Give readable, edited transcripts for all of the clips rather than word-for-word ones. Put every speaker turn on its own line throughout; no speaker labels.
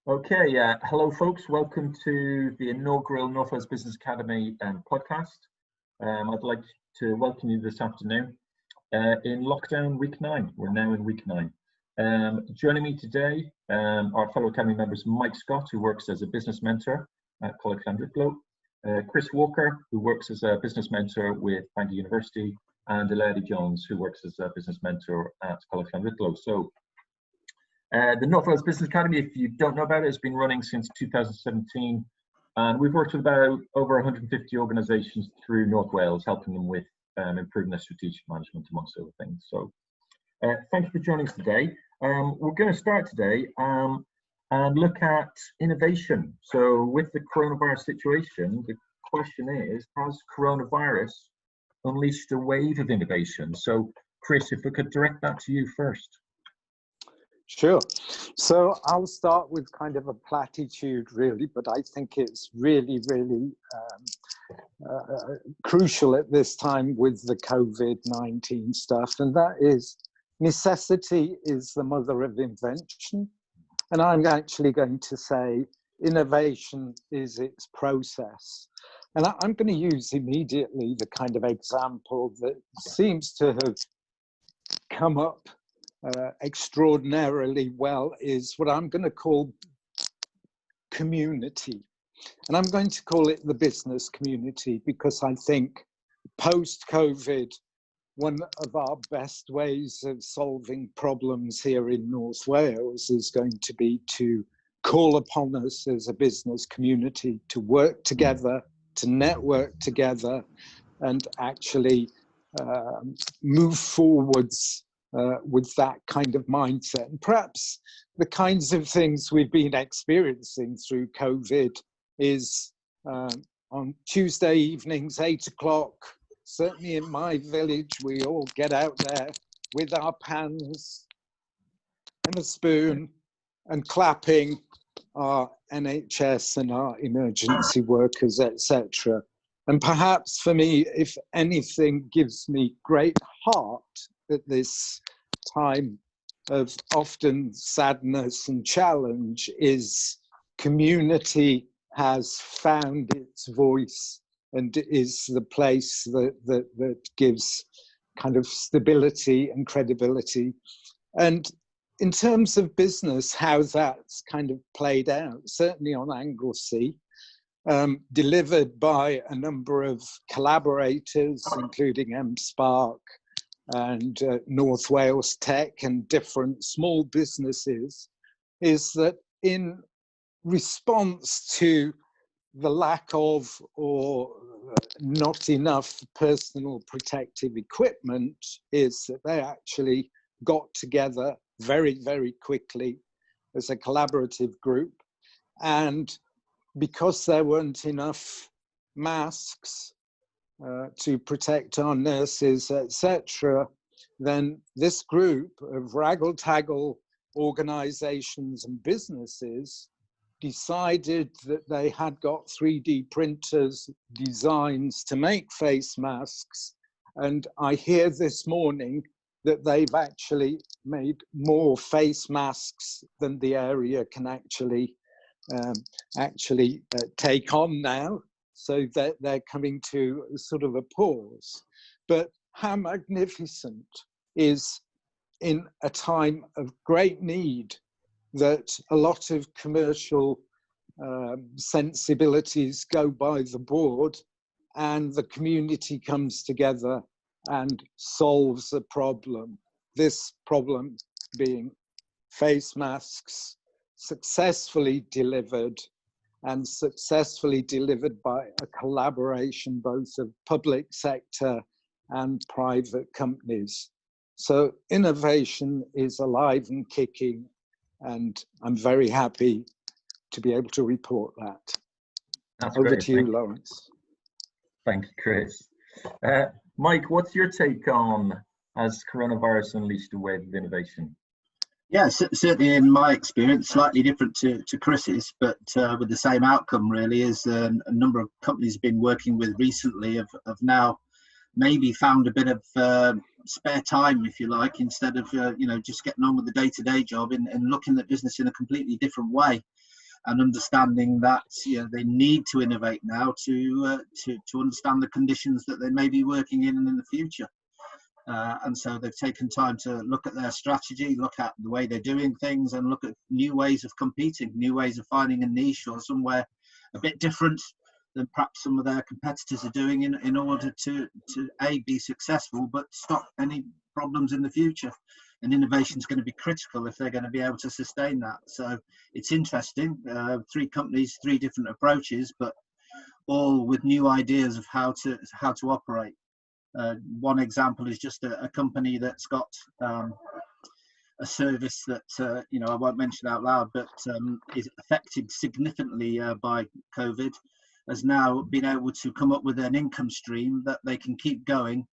Okay, hello folks, welcome to the inaugural North Wales Business Academy podcast. I'd like to welcome you this afternoon in lockdown week 9. We're now in week 9. Joining me today are fellow Academy members Mike Scott, who works as a business mentor at Coleg Llandrillo, Chris Walker, who works as a business mentor with Bangor University, and Eleni Jones, who works as a business mentor at Coleg Llandrillo. So the North Wales Business Academy, if you don't know about it, has been running since 2017, and we've worked with about over 150 organisations through North Wales, helping them with improving their strategic management, amongst other things. So thank you for joining us today. We're going to start today and look at innovation. So with the coronavirus situation, the question is, has coronavirus unleashed a wave of innovation? So Chris, if we could direct that to you first.
Sure. So I'll start with kind of a platitude, really, but I think it's really crucial at this time with the COVID-19 stuff, and that is necessity is the mother of invention. And I'm actually going to say innovation is its process. And I'm going to use immediately the kind of example that seems to have come up extraordinarily well is what I'm going to call community. And I'm going to call it the business community because I think post-COVID, one of our best ways of solving problems here in North Wales is going to be to call upon us as a business community to work together, to network together, and actually move forwards with that kind of mindset. And perhaps the kinds of things we've been experiencing through COVID is on Tuesday evenings, 8 o'clock, certainly in my village, we all get out there with our pans and a spoon and clapping our NHS and our emergency workers, etc. And perhaps for me, if anything gives me great heart at this time of often sadness and challenge is community has found its voice and is the place that gives kind of stability and credibility. And in terms of business, how that's kind of played out, certainly on Anglesey, delivered by a number of collaborators, including MSpark and North Wales Tech and different small businesses, is that in response to the lack of or not enough personal protective equipment, is that they actually got together very quickly as a collaborative group. And because there weren't enough masks to protect our nurses, etc., then this group of raggle-taggle organizations and businesses decided that they had got 3D printers, designs to make face masks. And I hear this morning that they've actually made more face masks than the area can actually take on now, so that they're coming to sort of a pause. But how magnificent is, in a time of great need, that a lot of commercial sensibilities go by the board and the community comes together and solves a problem. This problem being face masks, successfully delivered, and successfully delivered by a collaboration both of public sector and private companies. So innovation is alive and kicking, and I'm very happy to be able to report that.
That's
Over
great.
to you, Lawrence.
Thank you, Chris. Mike, what's your take on has coronavirus unleashed a wave of innovation?
Yeah, certainly in my experience, slightly different to Chris's, but with the same outcome really, is a number of companies have been working with recently have now maybe found a bit of spare time, if you like, instead of just getting on with the day-to-day job, and looking at business in a completely different way, and understanding that they need to innovate now to understand the conditions that they may be working in the future. And so they've taken time to look at their strategy, look at the way they're doing things, and look at new ways of competing, new ways of finding a niche or somewhere a bit different than perhaps some of their competitors are doing, in order to be successful, but stop any problems in the future. And innovation is going to be critical if they're going to be able to sustain that. So it's interesting. 3 companies, 3 different approaches, but all with new ideas of how to operate. One example is just a company that's got a service that I won't mention out loud, but is affected significantly by COVID, has now been able to come up with an income stream that they can keep going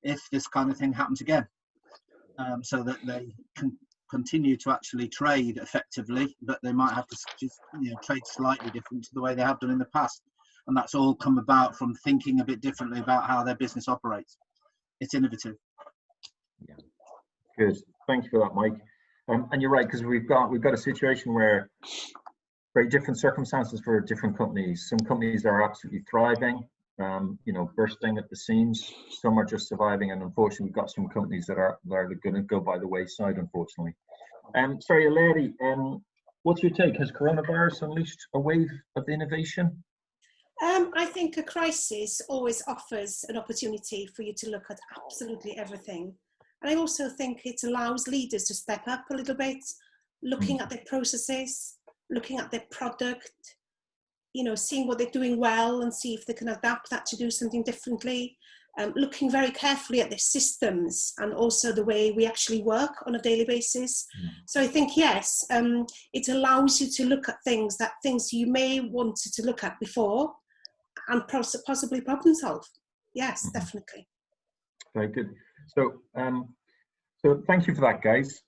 if this kind of thing happens again, so that they can continue to actually trade effectively, but they might have to just trade slightly different to the way they have done in the past. And that's all come about from thinking a bit differently about how their business operates. It's innovative.
Yeah, good. Thank you for that, Mike. And you're right, because we've got a situation where very different circumstances for different companies. Some companies are absolutely thriving, bursting at the seams. Some are just surviving, and unfortunately, we've got some companies that are going to go by the wayside, unfortunately. Sorry, Aleri, what's your take? Has coronavirus unleashed a wave of innovation?
I think a crisis always offers an opportunity for you to look at absolutely everything. And I also think it allows leaders to step up a little bit, looking at their processes, looking at their product, seeing what they're doing well and see if they can adapt that to do something differently, looking very carefully at their systems and also the way we actually work on a daily basis. So I think, yes, it allows you to look at things you may wanted to look at before and possibly problem solve. Yes, definitely.
Very good. So, so thank you for that, guys.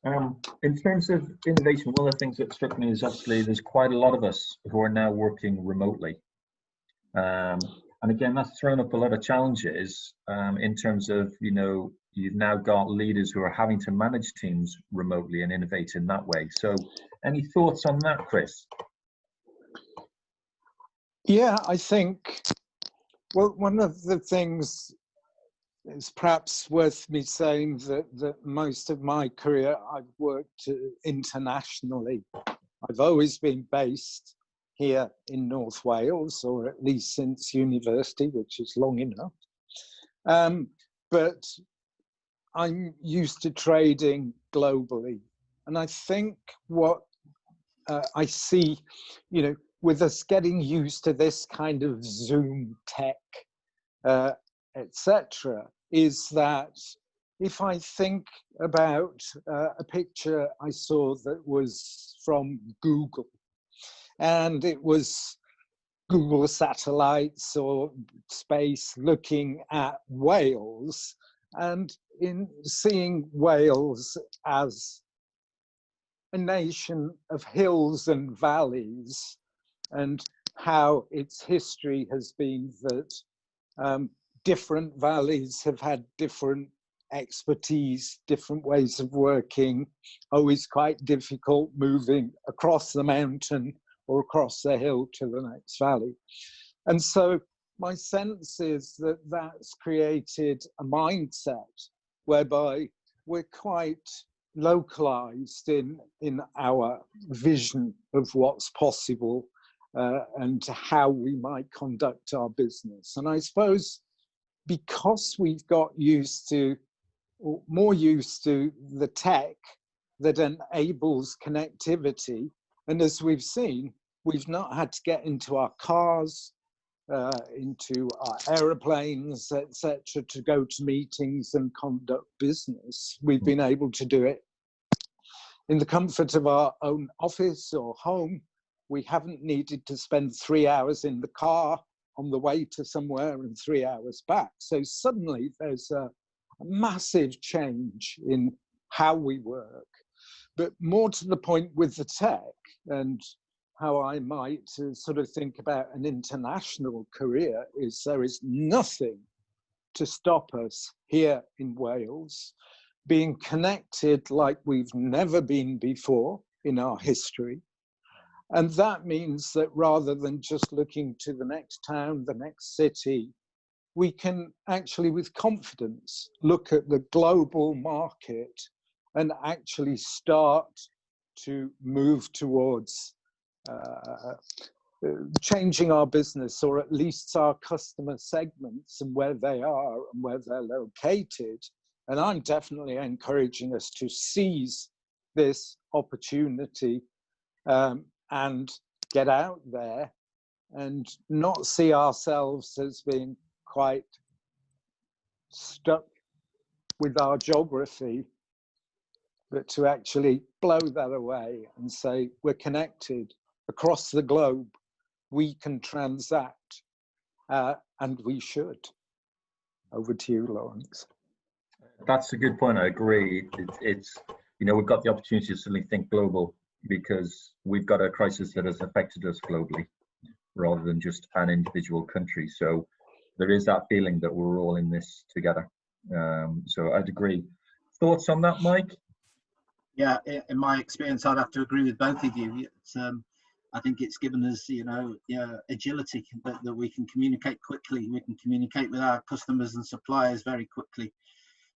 In terms of innovation, one of the things that struck me is actually there's quite a lot of us who are now working remotely. And again, that's thrown up a lot of challenges in terms of, you've now got leaders who are having to manage teams remotely and innovate in that way. So any thoughts on that, Chris?
Yeah, I think, well, one of the things is perhaps worth me saying that most of my career I've worked internationally. I've always been based here in North Wales, or at least since university, which is long enough. But I'm used to trading globally. And I think what I see, with us getting used to this kind of Zoom tech, etc., is that if I think about a picture I saw that was from Google, and it was Google satellites or space looking at Wales, and in seeing Wales as a nation of hills and valleys, and how its history has been that different valleys have had different expertise, different ways of working, always quite difficult moving across the mountain or across the hill to the next valley. And so my sense is that that's created a mindset whereby we're quite localized in our vision of what's possible and how we might conduct our business. And I suppose because we've got used to, or more used to, the tech that enables connectivity, and as we've seen, we've not had to get into our cars, into our aeroplanes, etc., to go to meetings and conduct business. We've been able to do it in the comfort of our own office or home. We haven't needed to spend 3 hours in the car on the way to somewhere and 3 hours back. So suddenly there's a massive change in how we work. But more to the point with the tech and how I might sort of think about an international career is there is nothing to stop us here in Wales being connected like we've never been before in our history. And that means that rather than just looking to the next town, the next city, we can actually with confidence look at the global market and actually start to move towards changing our business, or at least our customer segments and where they are and where they're located. And I'm definitely encouraging us to seize this opportunity and get out there and not see ourselves as being quite stuck with our geography, but to actually blow that away and say, we're connected across the globe, we can transact, and we should. Over to you, Lawrence.
That's a good point. I agree. It's we've got the opportunity to suddenly think global because we've got a crisis that has affected us globally rather than just an individual country. So there is that feeling that we're all in this together. So I'd agree. Thoughts on that, Mike?
Yeah, in my experience, I'd have to agree with both of you. I think it's given us, agility that we can communicate quickly. We can communicate with our customers and suppliers very quickly,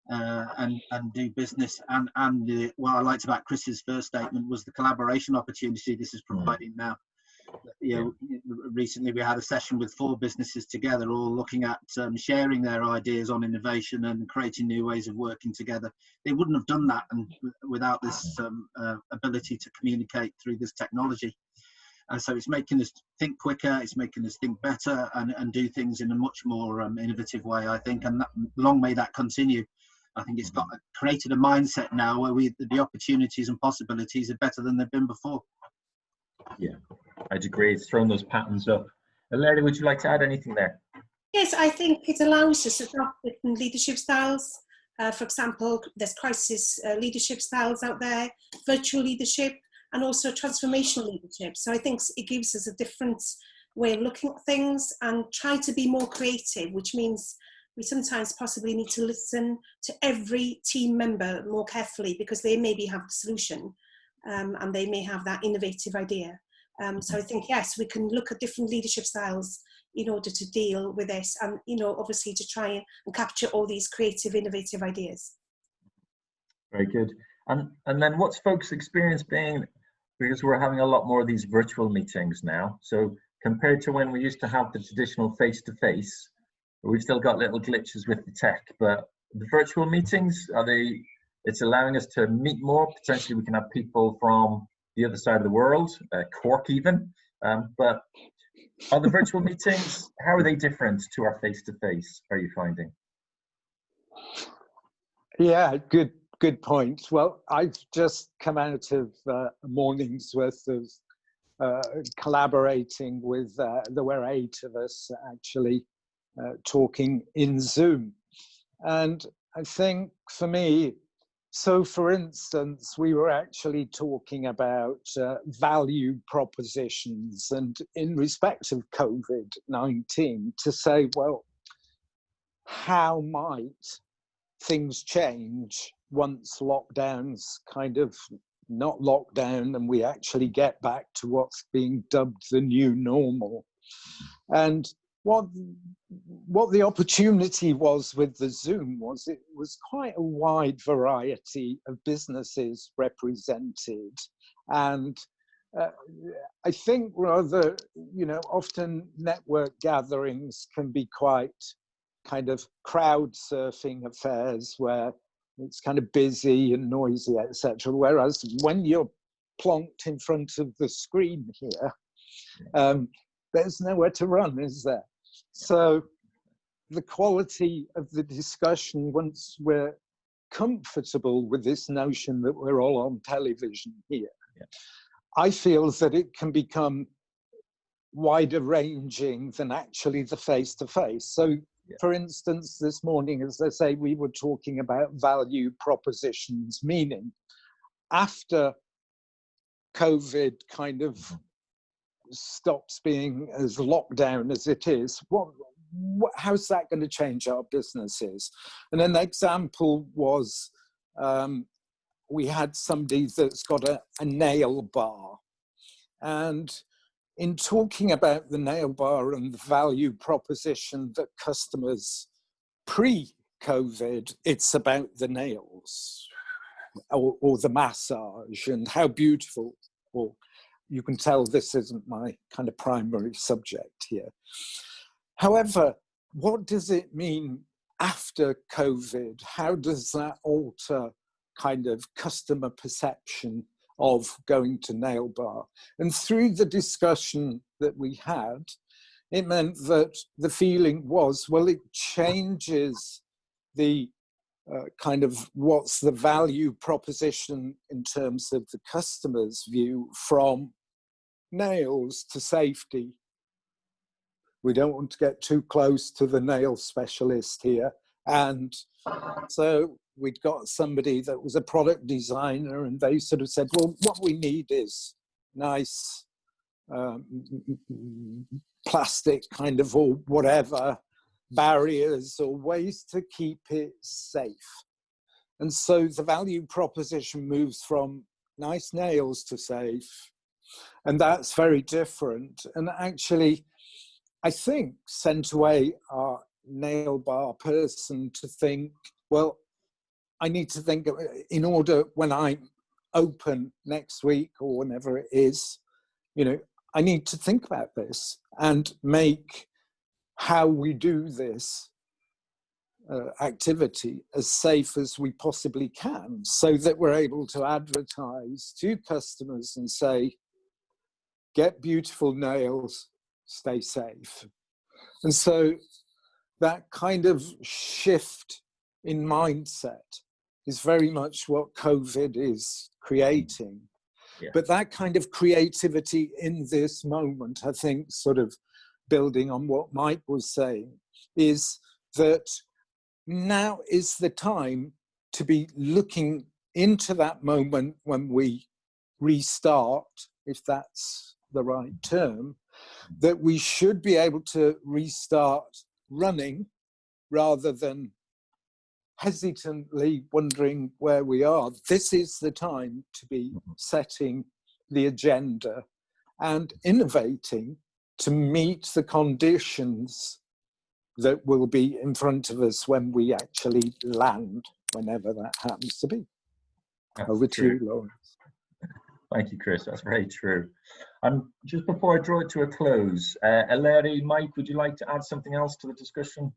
and do business. And what I liked about Chris's first statement was the collaboration opportunity this is providing now. Recently we had a session with 4 businesses together, all looking at sharing their ideas on innovation and creating new ways of working together. They wouldn't have done that without this ability to communicate through this technology. And so it's making us think quicker, it's making us think better and do things in a much more innovative way, I think, and long may that continue. I think it's created a mindset now where the opportunities and possibilities are better than they've been before.
Yeah, I'd agree. It's thrown those patterns up. Larry, would you like to add anything there?
Yes, I think it allows us to adopt different leadership styles. For example, there's crisis leadership styles out there, virtual leadership, and also transformational leadership. So I think it gives us a different way of looking at things and try to be more creative, which means we sometimes possibly need to listen to every team member more carefully because they maybe have the solution and they may have that innovative idea. So I think, yes, we can look at different leadership styles in order to deal with this and, obviously to try and capture all these creative, innovative ideas.
Very good. And then what's folks' experience being, because we're having a lot more of these virtual meetings now. So compared to when we used to have the traditional face-to-face, we've still got little glitches with the tech, but the virtual meetings, it's allowing us to meet more. Potentially we can have people from the other side of the world, Cork even, but are the virtual meetings, how are they different to our face-to-face, are you finding?
Yeah, good point. Well, I've just come out of a morning's worth of collaborating with, there were 8 of us actually talking in Zoom. And I think for me, so for instance, we were actually talking about value propositions and in respect of COVID-19 to say, well, how might things change once lockdowns kind of not lockdown and we actually get back to what's being dubbed the new normal. And what the opportunity was with the Zoom was it was quite a wide variety of businesses represented. And I think rather, often network gatherings can be quite kind of crowd surfing affairs where it's kind of busy and noisy, etc. Whereas when you're plonked in front of the screen here, there's nowhere to run, is there? So the quality of the discussion, once we're comfortable with this notion that we're all on television here, I feel that it can become wider ranging than actually the face-to-face. So for instance, this morning, as I say, we were talking about value propositions, meaning after COVID kind of stops being as lockdown as it is, how's that going to change our businesses? And an example was, we had somebody that's got a nail bar. And in talking about the nail bar and the value proposition that customers pre-COVID, it's about the nails or the massage and how beautiful, or you can tell this isn't my kind of primary subject here. However, what does it mean after COVID? How does that alter kind of customer perception of going to nail bar? And through the discussion that we had, it meant that the feeling was, well, it changes the kind of what's the value proposition in terms of the customer's view from nails to safety. We don't want to get too close to the nail specialist here. And so we'd got somebody that was a product designer, and they sort of said, well, what we need is nice plastic kind of, or whatever, barriers or ways to keep it safe. And so the value proposition moves from nice nails to safe. And that's very different. And actually, I think sent away our nail bar person to think, well, I need to think in order when I open next week or whenever it is, you know, I need to think about this and make how we do this activity as safe as we possibly can, so that we're able to advertise to customers and say, get beautiful nails, stay safe. And so that kind of shift in mindset is very much what COVID is creating.
Yeah.
But that kind of creativity in this moment, I think, sort of building on what Mike was saying, is that now is the time to be looking into that moment when we restart, if that's the right term, that we should be able to restart running rather than hesitantly wondering where we are. This is the time to be setting the agenda and innovating to meet the conditions that will be in front of us when we actually land, whenever that happens to be.
That's
Over
true.
to you, Lawrence.
Thank you, Chris. That's very true. Just before I draw it to a close, Larry, Mike, would you like to add something else to the discussion?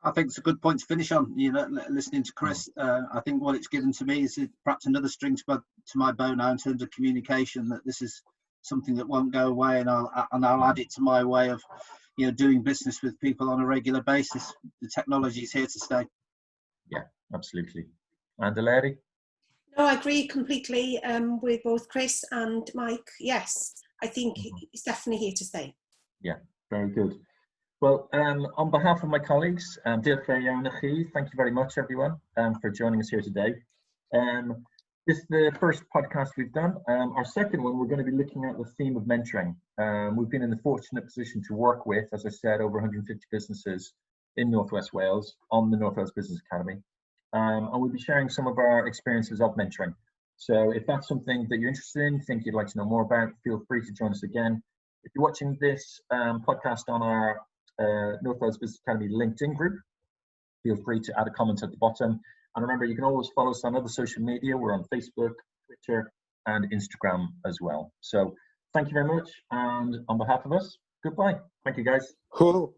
I think it's a good point to finish on. You know, listening to Chris, I think what it's given to me is perhaps another string to my bow now in terms of communication. That this is something that won't go away, and I'll add it to my way of, you know, doing business with people on a regular basis. The technology is here to stay. Yeah,
absolutely. And Larry?
No, I agree completely with both Chris and Mike. Yes, I think it's definitely here to stay.
Yeah, very good. Well, on behalf of my colleagues, thank you very much, everyone, for joining us here today. This is the first podcast we've done. Our second one, we're going to be looking at the theme of mentoring. We've been in the fortunate position to work with, as I said, over 150 businesses in North West Wales on the North Wales Business Academy. And we'll be sharing some of our experiences of mentoring. So if that's something that you're interested in, think you'd like to know more about, feel free to join us again. If you're watching this podcast on our North Wales Business Academy LinkedIn group, feel free to add a comment at the bottom. And remember, you can always follow us on other social media. We're on Facebook, Twitter, and Instagram as well. So thank you very much. And on behalf of us, goodbye. Thank you, guys.
Cool.